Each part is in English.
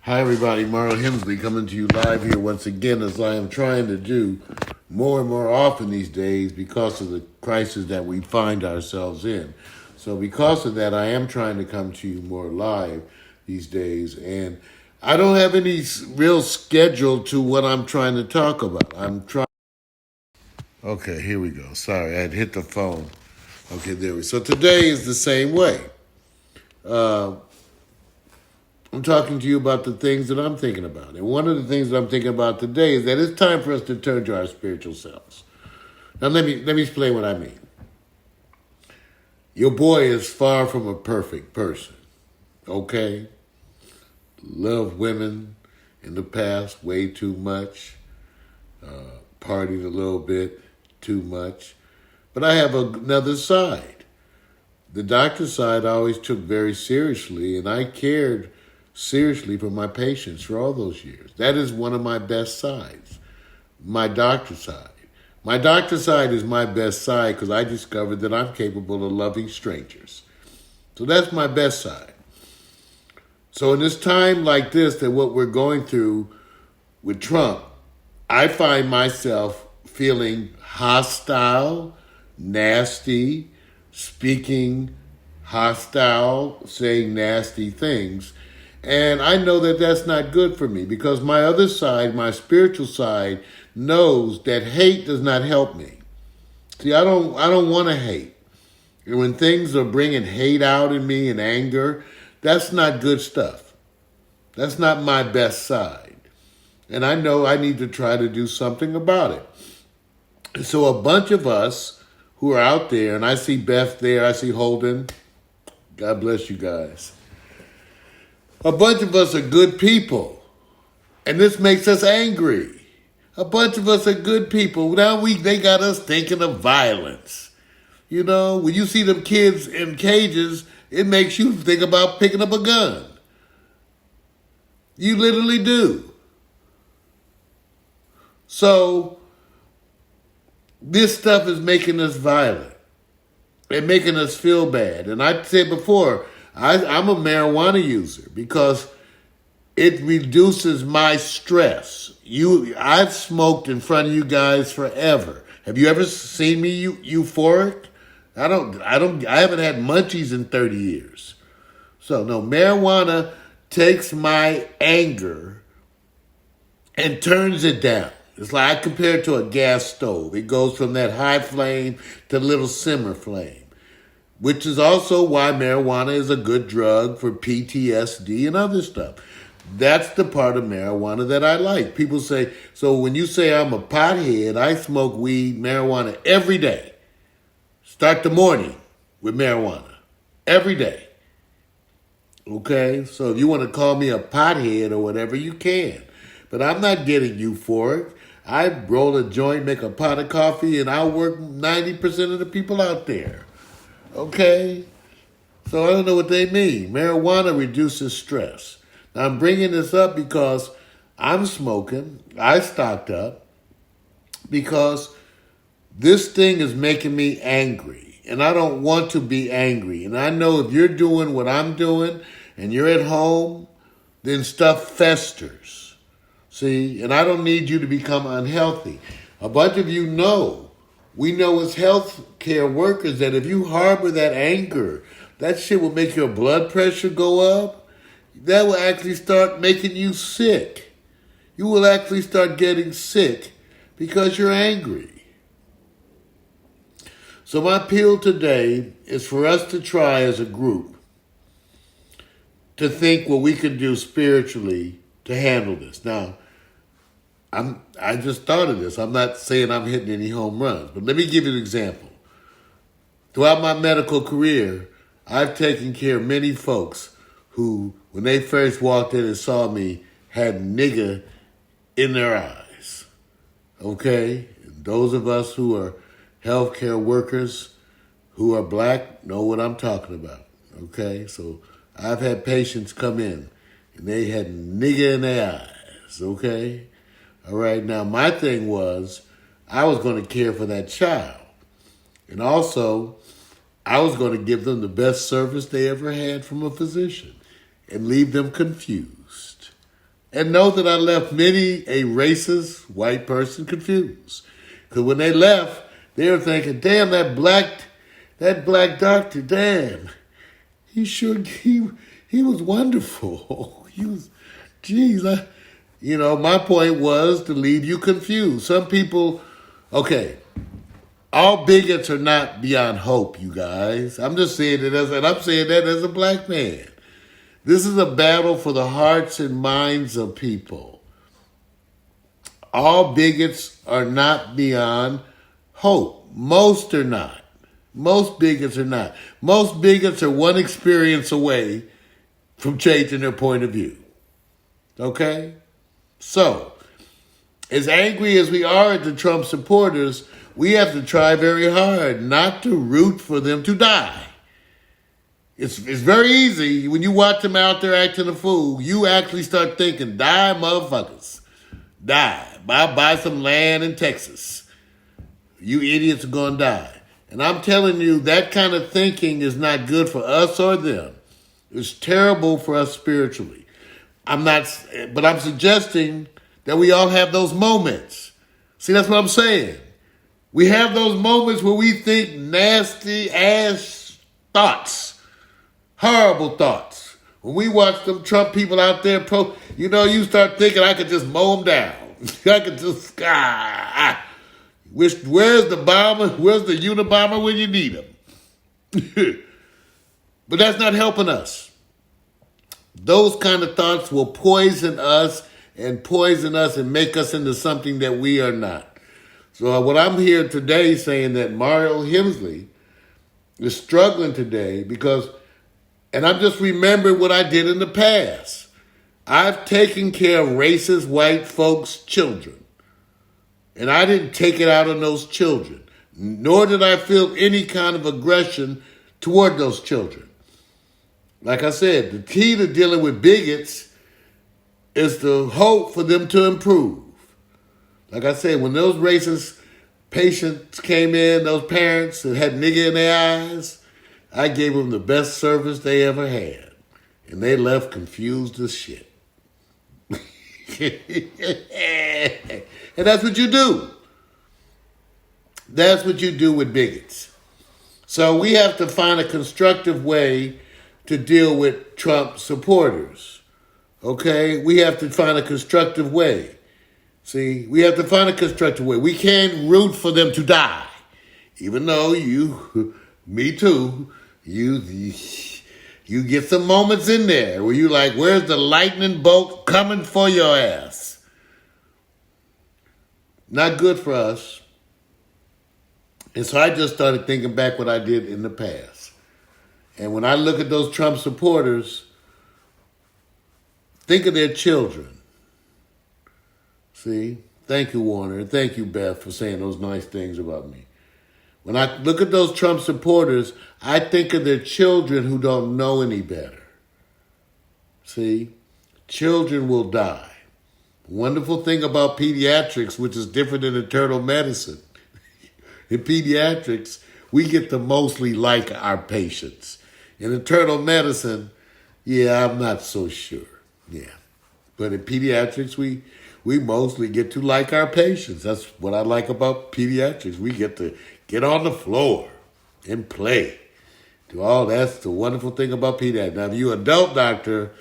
Hi, everybody. Mario Hemsley coming to you live here once again, as I am trying to do more and more often these days because of the crisis that we find ourselves in. So because of that, I am trying to come to you more live these days. And I don't have any real schedule to what I'm trying to talk about. Okay, here we go. Sorry, I had hit the phone. Okay, there we go. So today is the same way. I'm talking to you about the things that I'm thinking about. And one of the things that I'm thinking about today is that it's time for us to turn to our spiritual selves. Now let me explain what I mean. Your boy is far from a perfect person. Okay? Loved women in the past way too much. Partied a little bit too much. But I have another side. The doctor side I always took very seriously, and I cared seriously for my patients for all those years. That is one of my best sides, my doctor side. My doctor side is my best side because I discovered that I'm capable of loving strangers. So that's my best side. So in this time like this, that what we're going through with Trump, I find myself feeling hostile, nasty, speaking hostile, saying nasty things. And I know that that's not good for me because my other side, my spiritual side, knows that hate does not help me. See, I don't want to hate. And when things are bringing hate out in me and anger, that's not good stuff. That's not my best side. And I know I need to try to do something about it. And so a bunch of us who are out there, and I see Beth there, I see Holden. God bless you guys. A bunch of us are good people, and this makes us angry. A bunch of us are good people. Now they got us thinking of violence. You know, when you see them kids in cages, it makes you think about picking up a gun. You literally do. So, this stuff is making us violent and making us feel bad. And I said before, I'm a marijuana user because it reduces my stress. I've smoked in front of you guys forever. Have you ever seen me euphoric? I haven't had munchies in 30 years. So no, marijuana takes my anger and turns it down. It's like I compare it to a gas stove. It goes from that high flame to little simmer flame, which is also why marijuana is a good drug for PTSD and other stuff. That's the part of marijuana that I like. People say, so when you say I'm a pothead, I smoke weed, marijuana every day. Start the morning with marijuana every day. Okay? So if you want to call me a pothead or whatever, you can. But I'm not getting euphoric. I roll a joint, make a pot of coffee, and I'll work 90% of the people out there. Okay? So I don't know what they mean. Marijuana reduces stress. Now I'm bringing this up because I'm smoking. I stocked up because this thing is making me angry. And I don't want to be angry. And I know if you're doing what I'm doing and you're at home, then stuff festers. See? And I don't need you to become unhealthy. A bunch of you know. We know as healthcare workers that if you harbor that anger, that shit will make your blood pressure go up. That will actually start making you sick. You will actually start getting sick because you're angry. So my appeal today is for us to try as a group to think what we can do spiritually to handle this. Now, I just thought of this. I'm not saying I'm hitting any home runs, but let me give you an example. Throughout my medical career, I've taken care of many folks who, when they first walked in and saw me, had nigger in their eyes. Okay? And those of us who are healthcare workers who are black know what I'm talking about. Okay? So I've had patients come in and they had nigger in their eyes. Okay? All right, now my thing was I was going to care for that child. And also, I was going to give them the best service they ever had from a physician and leave them confused. And know that I left many a racist white person confused. Because when they left, they were thinking, damn, that black doctor, damn, he was wonderful. He was, geez, my point was to leave you confused. Some people, okay, all bigots are not beyond hope, you guys. I'm just saying it and I'm saying that as a black man. This is a battle for the hearts and minds of people. All bigots are not beyond hope. Most are not. Most bigots are not. Most bigots are one experience away from changing their point of view. Okay? So, as angry as we are at the Trump supporters, we have to try very hard not to root for them to die. It's very easy when you watch them out there acting a fool. You actually start thinking, die, motherfuckers. Die. Buy some land in Texas. You idiots are going to die. And I'm telling you, that kind of thinking is not good for us or them. It's terrible for us spiritually. But I'm suggesting that we all have those moments. See, that's what I'm saying. We have those moments where we think nasty ass thoughts. Horrible thoughts. When we watch them Trump people out there, you start thinking I could just mow them down. I could just, where's the bomber? Where's the Unabomber when you need him? But that's not helping us. Those kind of thoughts will poison us and make us into something that we are not. So what I'm here today saying that Mario Hemsley is struggling today because, and I'm just remembering what I did in the past. I've taken care of racist white folks' children. And I didn't take it out on those children. Nor did I feel any kind of aggression toward those children. Like I said, the key to dealing with bigots is to hope for them to improve. Like I said, when those racist patients came in, those parents that had nigger in their eyes, I gave them the best service they ever had. And they left confused as shit. And that's what you do. That's what you do with bigots. So we have to find a constructive way to deal with Trump supporters. Okay? We have to find a constructive way. See, we have to find a constructive way. We can't root for them to die. Even though me too, you get some moments in there where you like, where's the lightning bolt coming for your ass? Not good for us. And so I just started thinking back what I did in the past. And when I look at those Trump supporters, think of their children. See? Thank you, Warner. And thank you, Beth, for saying those nice things about me. When I look at those Trump supporters, I think of their children who don't know any better. See? Children will die. Wonderful thing about pediatrics, which is different than internal medicine. In pediatrics, we get to mostly like our patients. In internal medicine, I'm not so sure. Yeah. But in pediatrics, we mostly get to like our patients. That's what I like about pediatrics. We get to get on the floor and play. That's the wonderful thing about pediatrics. Now, if you're an adult doctor,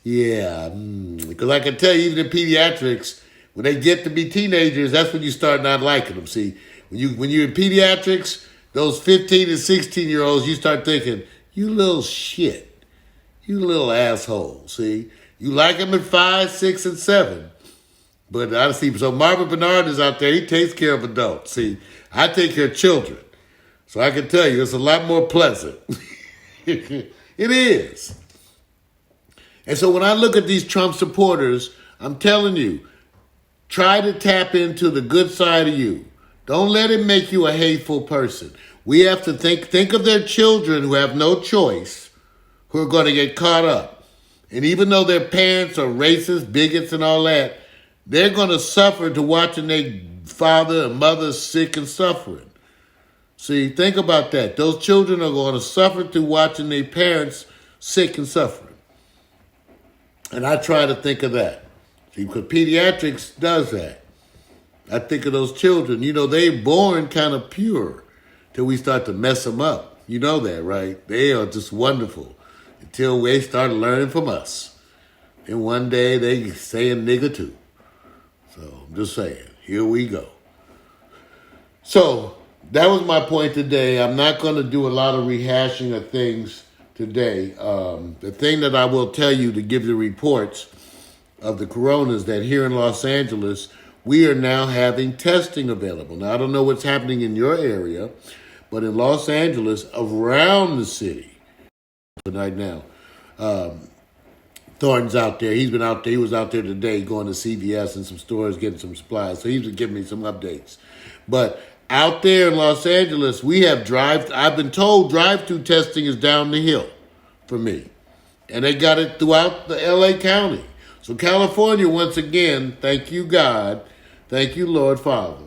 because I can tell you, even in pediatrics, when they get to be teenagers, that's when you start not liking them. See, when you're in pediatrics, those 15 and 16-year-olds, you start thinking, you little shit. You little asshole, see? You like them at 5, 6, and 7. But I see, so Marvin Bernard is out there, he takes care of adults. See, I take care of children. So I can tell you, it's a lot more pleasant. It is. And so when I look at these Trump supporters, I'm telling you, try to tap into the good side of you. Don't let it make you a hateful person. We have to think of their children who have no choice, who are going to get caught up. And even though their parents are racist, bigots, and all that, they're going to suffer to watching their father and mother sick and suffering. See, think about that. Those children are going to suffer through watching their parents sick and suffering. And I try to think of that. See, because pediatrics does that. I think of those children, they're born kind of pure till we start to mess them up. You know that, right? They are just wonderful until they start learning from us. And one day they saying nigga too. So I'm just saying, here we go. So that was my point today. I'm not going to do a lot of rehashing of things today. The thing that I will tell you to give the reports of the coronas that here in Los Angeles, we are now having testing available. Now, I don't know what's happening in your area, but in Los Angeles, around the city, right now, Thornton's out there. He's been out there. He was out there today going to CVS and some stores getting some supplies. So he's been giving me some updates. But out there in Los Angeles, we have I've been told drive-through testing is down the hill for me. And they got it throughout the LA County. So California, once again, thank you, God, thank you, Lord Father,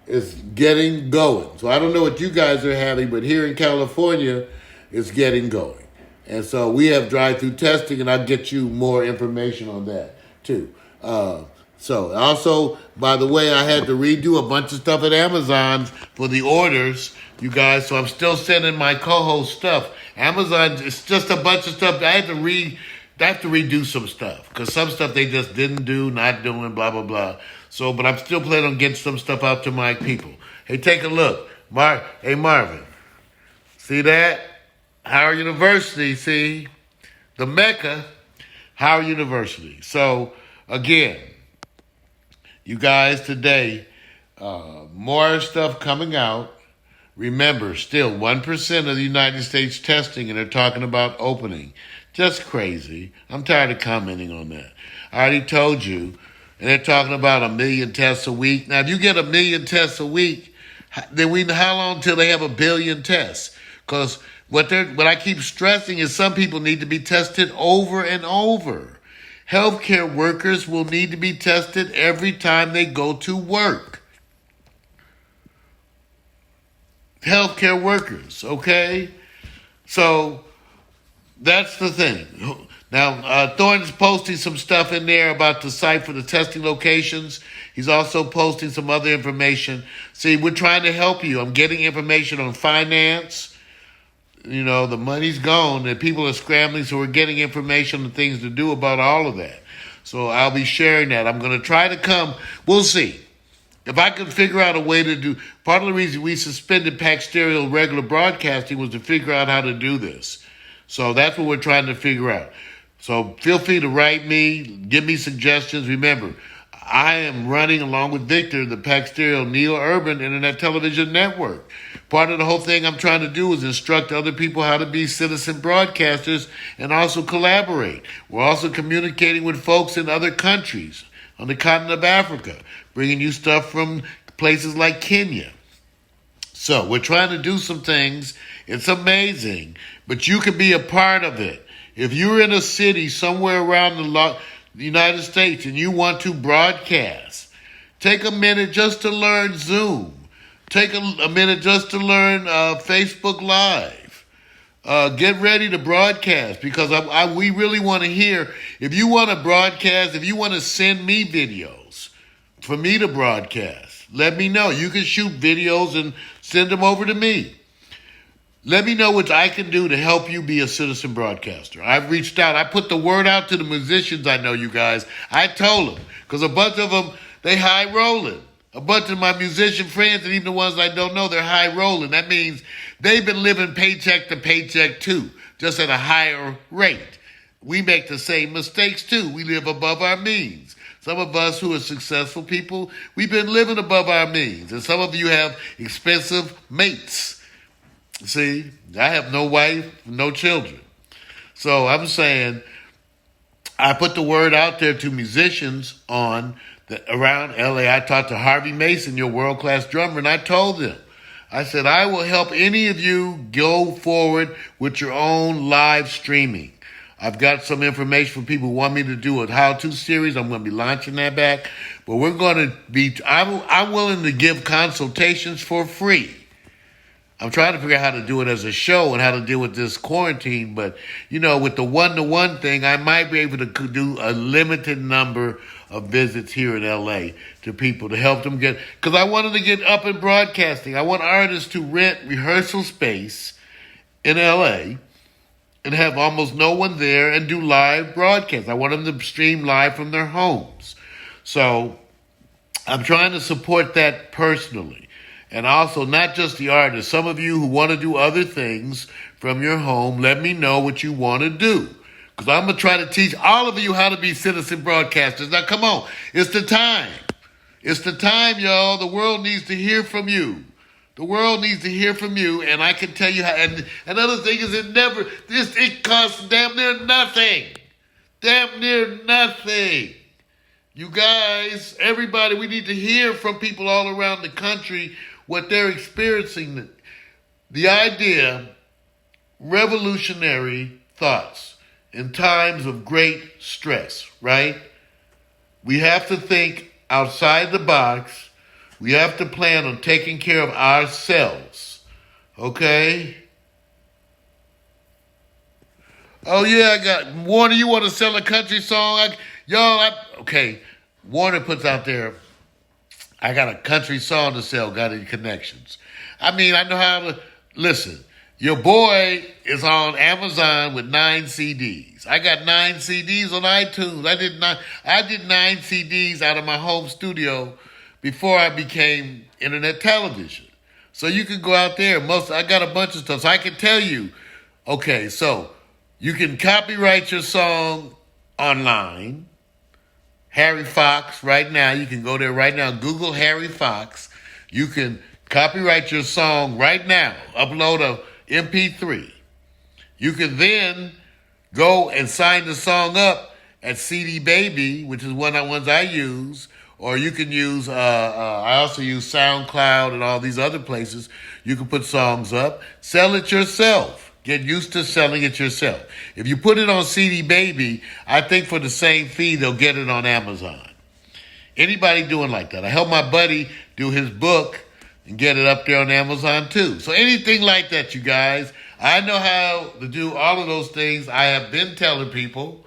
is getting going. So I don't know what you guys are having, but here in California, it's getting going. And so we have drive-through testing, and I'll get you more information on that, too. So also, by the way, I had to redo a bunch of stuff at Amazon for the orders, you guys. So I'm still sending my co-host stuff. Amazon, it's just a bunch of stuff. I have to redo some stuff because some stuff they just didn't do, not doing, blah, blah, blah. So, but I'm still planning on getting some stuff out to my people. Hey, take a look. Hey, Marvin. See that? Howard University, see? The Mecca, Howard University. So, again, you guys today, more stuff coming out. Remember, still 1% of the United States testing, and they're talking about opening. Just crazy. I'm tired of commenting on that. I already told you, and they're talking about 1 million tests a week. Now, if you get 1 million tests a week, then how long till they have 1 billion tests? Because what I keep stressing is some people need to be tested over and over. Healthcare workers will need to be tested every time they go to work. Healthcare workers, okay? So that's the thing. Now, Thornton's posting some stuff in there about the site for the testing locations. He's also posting some other information. See, we're trying to help you. I'm getting information on finance. The money's gone and people are scrambling, so we're getting information and things to do about all of that. So I'll be sharing that. I'm going to try to come. We'll see. If I can figure out a way to do, part of the reason we suspended Pax Stereo regular broadcasting was to figure out how to do this. So that's what we're trying to figure out. So feel free to write me, give me suggestions. Remember, I am running along with Victor, the Pax Stereo Neo-Urban Internet Television Network. Part of the whole thing I'm trying to do is instruct other people how to be citizen broadcasters and also collaborate. We're also communicating with folks in other countries on the continent of Africa, bringing you stuff from places like Kenya. So we're trying to do some things. It's amazing, but you can be a part of it. If you're in a city somewhere around the United States and you want to broadcast, take a minute just to learn Zoom. Take a minute just to learn Facebook Live. Get ready to broadcast because we really want to hear. If you want to broadcast, if you want to send me videos for me to broadcast, let me know. You can shoot videos and send them over to me. Let me know what I can do to help you be a citizen broadcaster. I've reached out. I put the word out to the musicians I know, you guys. I told them because a bunch of them, they high rolling. A bunch of my musician friends and even the ones I don't know, they're high rolling. That means they've been living paycheck to paycheck too, just at a higher rate. We make the same mistakes too. We live above our means. Some of us who are successful people, we've been living above our means. And some of you have expensive mates. See, I have no wife, no children. So I'm saying I put the word out there to musicians around LA. I talked to Harvey Mason, your world-class drummer, and I told him, I said, I will help any of you go forward with your own live streaming. I've got some information for people who want me to do a how-to series. I'm going to be launching that back. But we're going to I'm willing to give consultations for free. I'm trying to figure out how to do it as a show and how to deal with this quarantine. But, with the one-to-one thing, I might be able to do a limited number of visits here in L.A. to people to help them get... Because I wanted to get up in broadcasting. I want artists to rent rehearsal space in L.A. and have almost no one there and do live broadcasts. I want them to stream live from their homes. So I'm trying to support that personally. And also, not just the artists. Some of you who want to do other things from your home, let me know what you want to do. Because I'm going to try to teach all of you how to be citizen broadcasters. Now, come on. It's the time. It's the time, y'all. The world needs to hear from you. The world needs to hear from you. And I can tell you how. And another thing is it costs damn near nothing. Damn near nothing. You guys, everybody, we need to hear from people all around the country what they're experiencing. The idea, revolutionary thoughts in times of great stress, right? We have to think outside the box. We have to plan on taking care of ourselves, okay? Oh, yeah, I got... Warner, you want to sell a country song? Okay, Warner puts out there, I got a country song to sell, got any connections? I mean, I know how to... Listen, your boy is on Amazon with 9 CDs. I got 9 CDs on iTunes. I did 9 CDs out of my home studio before I became internet television. So you can go out there. I got a bunch of stuff. So I can tell you, okay, so you can copyright your song online. Harry Fox, right now, you can go there right now, Google Harry Fox. You can copyright your song right now, upload a MP3. You can then go and sign the song up at CD Baby, which is one of the ones I use, or you can use, I also use SoundCloud and all these other places. You can put songs up, sell it yourself. Get used to selling it yourself. If you put it on CD Baby, I think for the same fee, they'll get it on Amazon. Anybody doing like that? I helped my buddy do his book and get it up there on Amazon too. So anything like that, you guys, I know how to do all of those things. I have been telling people.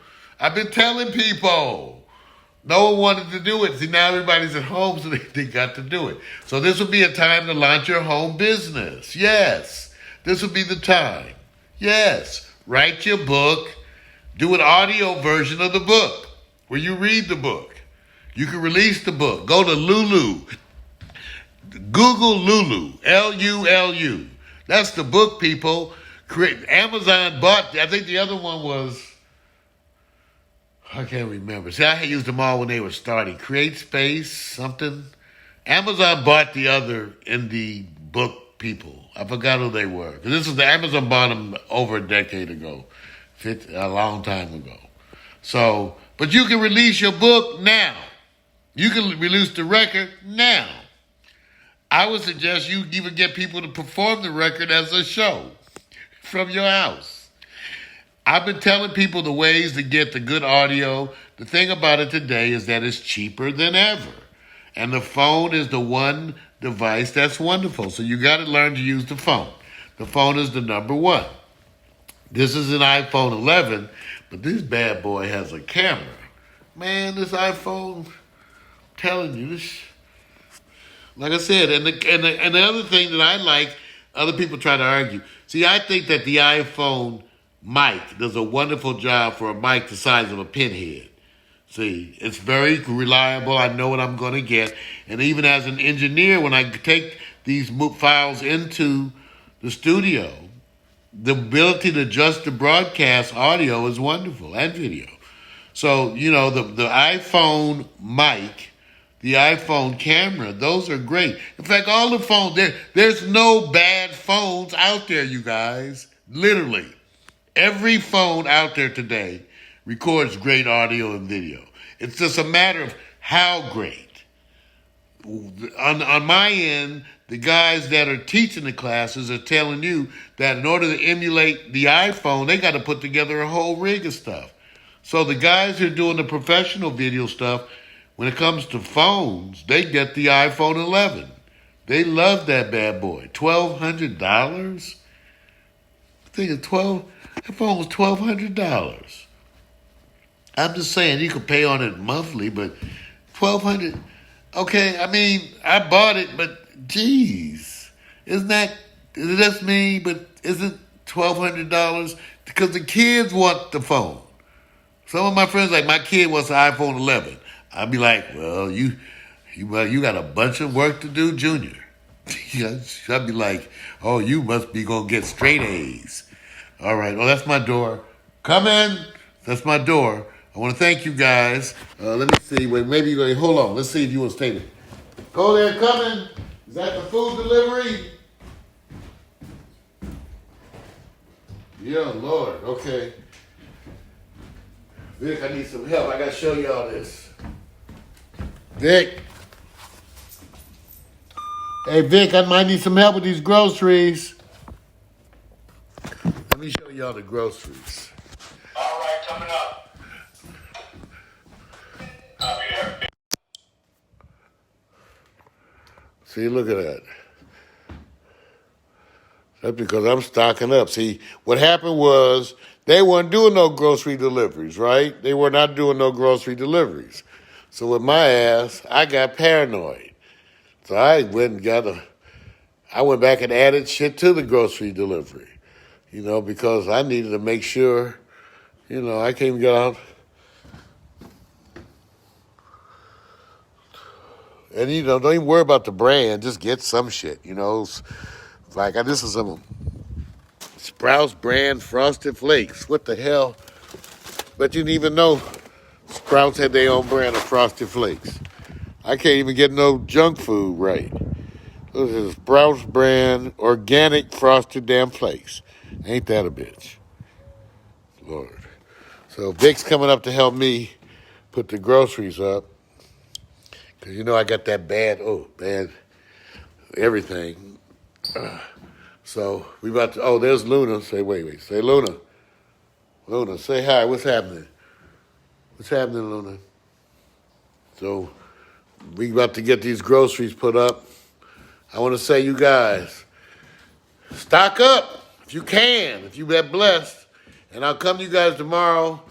No one wanted to do it. See, now everybody's at home, so they got to do it. So this would be a time to launch your home business. Yes, this would be the time. Yes, write your book, do an audio version of the book where you read the book. You can release the book. Go to Lulu. Google Lulu, Lulu. That's the book, people. Amazon bought, I think the other one was, I can't remember. See, I used them all when they were starting. Create Space, something. Amazon bought the other indie book people. I forgot who they were. This is the Amazon bought them over a decade ago, a long time ago. So, but you can release your book now. You can release the record now. I would suggest you even get people to perform the record as a show from your house. I've been telling people the ways to get the good audio. The thing about it today is that it's cheaper than ever. And the phone is the one device that's wonderful. So you got to learn to use the phone. The phone is the number one. This is an iPhone 11, but this bad boy has a camera. Man, this iPhone, I'm telling you, this, like I said, and the other thing that I like, other people try to argue. See, I think that the iPhone mic does a wonderful job for a mic the size of a pinhead. See, it's very reliable. I know what I'm going to get. And even as an engineer, when I take these files into the studio, the ability to adjust the broadcast audio is wonderful, and video. So, the iPhone mic, the iPhone camera, those are great. In fact, all the phones, there's no bad phones out there, you guys. Literally. Every phone out there today records great audio and video. It's just a matter of how great. On my end, the guys that are teaching the classes are telling you that in order to emulate the iPhone, they got to put together a whole rig of stuff. So the guys who are doing the professional video stuff, when it comes to phones, they get the iPhone 11. They love that bad boy. $1,200? I think it's that phone was $1,200. I'm just saying you could pay on it monthly, but $1,200. Okay, I mean, I bought it, but geez, is it just me? But isn't $1,200? Because the kids want the phone. Some of my friends, like my kid wants an iPhone 11. I'd be like, well, you got a bunch of work to do, Junior. I'd be like, oh, you must be gonna get straight A's. All right, well, that's my door. Come in. That's my door. I want to thank you guys. Let me see. Wait, maybe hold on. Let's see if you want to stay there. Go there, come in. Is that the food delivery? Yeah, Lord. Okay. Vic, I need some help. I got to show y'all this. Vic. Hey, Vic, I might need some help with these groceries. Let me show y'all the groceries. All right, coming up. I'll be there. See, look at that. That's because I'm stocking up. See, what happened was they weren't doing no grocery deliveries, right? They were not doing no grocery deliveries. So with my ass, I got paranoid. So I went back and added shit to the grocery delivery, because I needed to make sure, I can't even get out. And, don't even worry about the brand. Just get some shit, Like, this is some Sprouts brand Frosted Flakes. What the hell? But you didn't even know Sprouts had their own brand of Frosted Flakes. I can't even get no junk food right. This is Sprouts brand organic Frosted damn Flakes. Ain't that a bitch? Lord. So Vic's coming up to help me put the groceries up. Because I got that bad everything. So we about to, there's Luna. Say, wait. Say, Luna. Luna, say hi. What's happening? What's happening, Luna? So we about to get these groceries put up. I want to say, you guys, stock up if you can, if you get blessed. And I'll come to you guys tomorrow.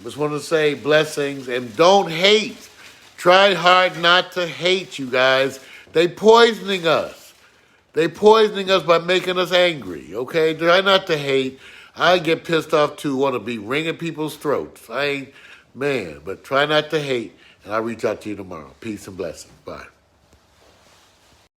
Just want to say blessings and don't hate. Try hard not to hate, you guys. They poisoning us. They poisoning us by making us angry, okay? Try not to hate. I get pissed off too, want to be wringing people's throats. But try not to hate, and I'll reach out to you tomorrow. Peace and blessings. Bye.